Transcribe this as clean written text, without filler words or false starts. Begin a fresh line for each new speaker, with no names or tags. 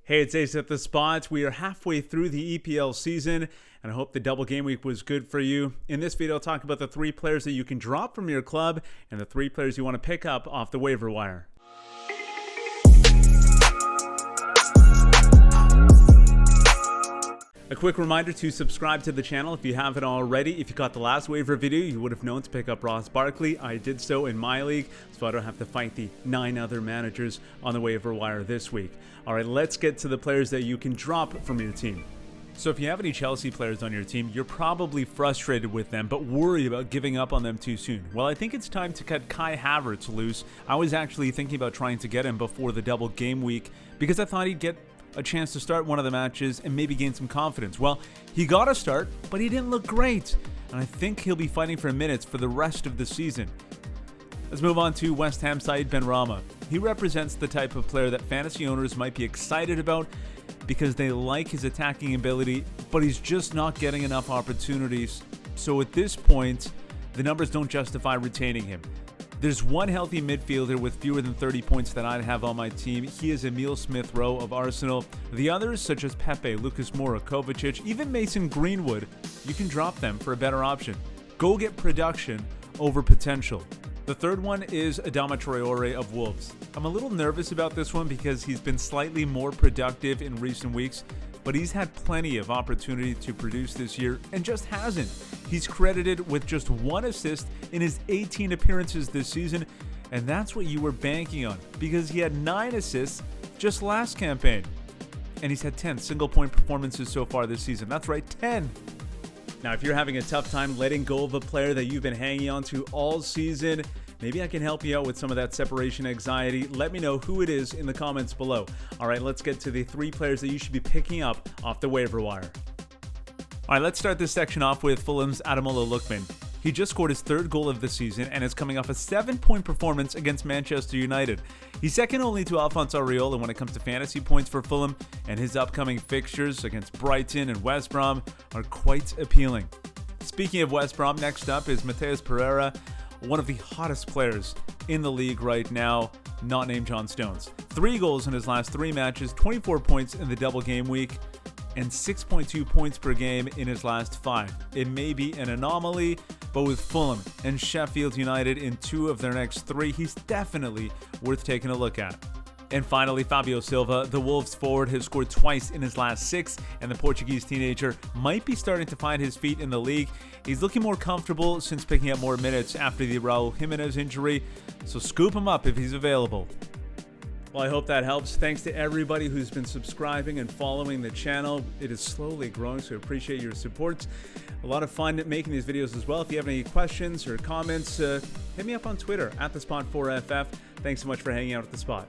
Hey, it's Ace at the Spot. We are halfway through the EPL season, and I hope the double game week was good for you. In this video, I'll talk about the 3 players that you can drop from your club and the 3 players you want to pick up off the waiver wire. A quick reminder to subscribe to the channel if you haven't already. If you got the last waiver video, you would have known to pick up Ross Barkley. I did so in my league, so I don't have to fight the 9 other managers on the waiver wire this week. All right, let's get to the players that you can drop from your team. So if you have any Chelsea players on your team, you're probably frustrated with them, but worry about giving up on them too soon. Well, I think it's time to cut Kai Havertz loose. I was actually thinking about trying to get him before the double game week because I thought he'd get a chance to start one of the matches and maybe gain some confidence. Well, he got a start, but he didn't look great, and I think he'll be fighting for minutes for the rest of the season. Let's move on to West Ham side Benrahma. He represents the type of player that fantasy owners might be excited about because they like his attacking ability, but he's just not getting enough opportunities. So at this point, the numbers don't justify retaining him. There's one healthy midfielder with fewer than 30 points that I'd have on my team. He is Emil Smith-Rowe of Arsenal. The others, such as Pepe, Lucas Moura, Kovacic, even Mason Greenwood, you can drop them for a better option. Go get production over potential. The third one is Adama Traore of Wolves. I'm a little nervous about this one because he's been slightly more productive in recent weeks, but he's had plenty of opportunity to produce this year and just hasn't. He's credited with just 1 assist in his 18 appearances this season, and that's what you were banking on because he had 9 assists just last campaign. And he's had 10 single-point performances so far this season. That's right, 10. Now, if you're having a tough time letting go of a player that you've been hanging on to all season, maybe I can help you out with some of that separation anxiety. Let me know who it is in the comments below. All right, let's get to the 3 players that you should be picking up off the waiver wire. All right, let's start this section off with Fulham's Ademola Lookman. He just scored his 3rd goal of the season and is coming off a 7-point performance against Manchester United. He's second only to Alphonso Areola when it comes to fantasy points for Fulham, and his upcoming fixtures against Brighton and West Brom are quite appealing. Speaking of West Brom, next up is Matheus Pereira, one of the hottest players in the league right now, not named John Stones. 3 goals in his last 3 matches, 24 points in the double game week, and 6.2 points per game in his last 5. It may be an anomaly, but with Fulham and Sheffield United in 2 of their next 3, he's definitely worth taking a look at. And finally, Fabio Silva, the Wolves forward, has scored twice in his last 6, and the Portuguese teenager might be starting to find his feet in the league. He's looking more comfortable since picking up more minutes after the Raul Jimenez injury, so scoop him up if he's available. Well, I hope that helps. Thanks to everybody who's been subscribing and following the channel. It is slowly growing, so I appreciate your support. A lot of fun making these videos as well. If you have any questions or comments, hit me up on Twitter, @TheSpot4FF. Thanks so much for hanging out at The Spot.